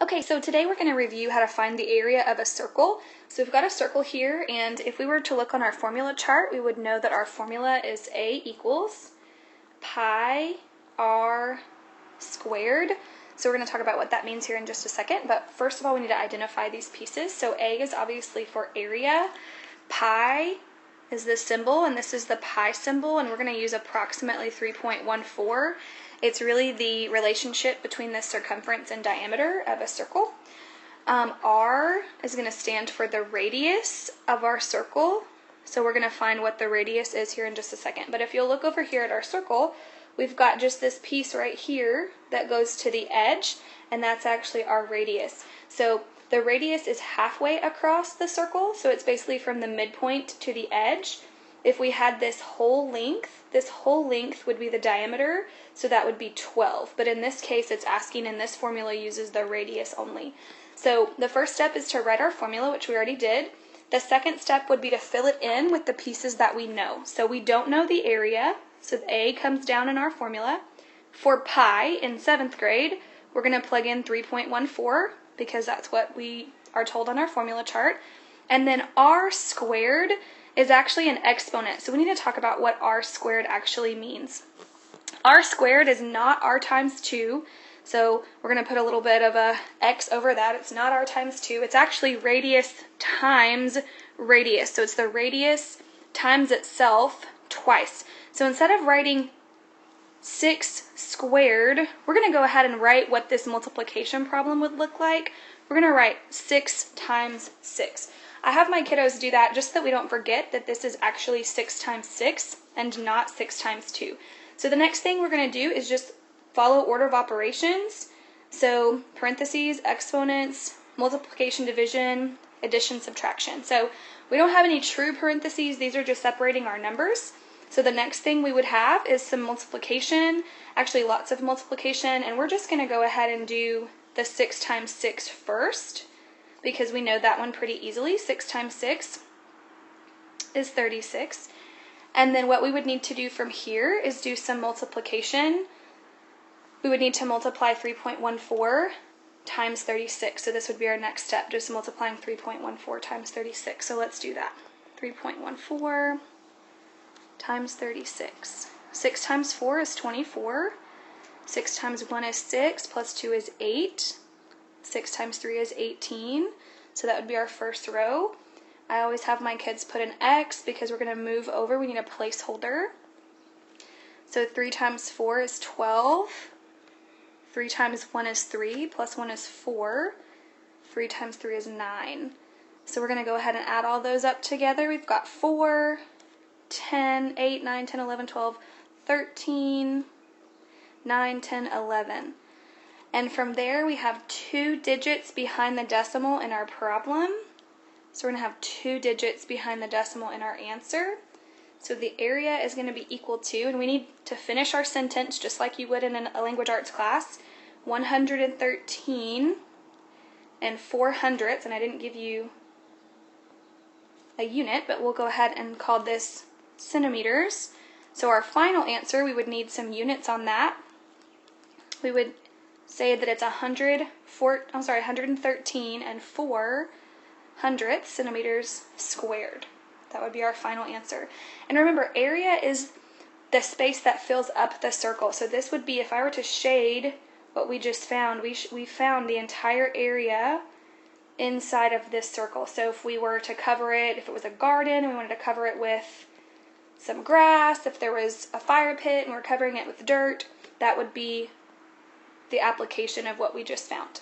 Okay, so today we're going to review how to find the area of a circle. So we've got a circle here, and if we were to look on our formula chart, we would know that our formula is A equals pi r squared. So we're going to talk about what that means here in just a second, but first of all we need to identify these pieces. So A is obviously for area, pi is this symbol, and this is the pi symbol, and we're going to use approximately 3.14. It's really the relationship between the circumference and diameter of a circle. R is going to stand for the radius of our circle. So we're going to find what the radius is here in just a second. But if you'll look over here at our circle, we've got just this piece right here that goes to the edge, and that's actually our radius. So the radius is halfway across the circle, so it's basically from the midpoint to the edge. If we had this whole length would be the diameter, so that would be 12. But in this case, it's asking, and this formula uses the radius only. So the first step is to write our formula, which we already did. The second step would be to fill it in with the pieces that we know. So we don't know the area, so the A comes down in our formula. For pi in 7th grade, we're going to plug in 3.14 because that's what we are told on our formula chart. And then r squared is actually an exponent. So we need to talk about what r squared actually means. R squared is not r times 2. So we're going to put a little bit of a x over that. It's not r times 2. It's actually radius times radius. So it's the radius times itself twice. So instead of writing 6 squared, we're going to go ahead and write what this multiplication problem would look like. We're going to write 6 times 6. I have my kiddos do that just so that we don't forget that this is actually 6 times 6 and not 6 times 2. So the next thing we're going to do is just follow order of operations. So parentheses, exponents, multiplication, division, addition, subtraction. So we don't have any true parentheses. These are just separating our numbers. So the next thing we would have is some multiplication, actually lots of multiplication, and we're just going to go ahead and do the 6 times 6 first, because we know that one pretty easily. 6 times 6 is 36. And then what we would need to do from here is do some multiplication. We would need to multiply 3.14 times 36. So this would be our next step, just multiplying 3.14 times 36. So let's do that. 3.14 times 36. 6 times 4 is 24. 6 times 1 is 6, plus 2 is 8. 6 times 3 is 18, so that would be our first row. I always have my kids put an X because we're going to move over. We need a placeholder. So 3 times 4 is 12. 3 times 1 is 3, plus 1 is 4. 3 times 3 is 9. So we're going to go ahead and add all those up together. We've got 4, 10, 8, 9, 10, 11, 12, 13, 9, 10, 11. And from there, we have 2 digits behind the decimal in our problem. So we're going to have 2 digits behind the decimal in our answer. So the area is going to be equal to, and we need to finish our sentence just like you would in a language arts class, 113 and 400ths, and I didn't give you a unit, but we'll go ahead and call this centimeters. So our final answer, we would need some units on that. We would say that it's 113 and 400 centimeters squared. That would be our final answer. And remember, area is the space that fills up the circle. So this would be, if I were to shade what we just found, we found the entire area inside of this circle. So if we were to cover it, if it was a garden and we wanted to cover it with some grass, if there was a fire pit and we're covering it with dirt, that would be the application of what we just found.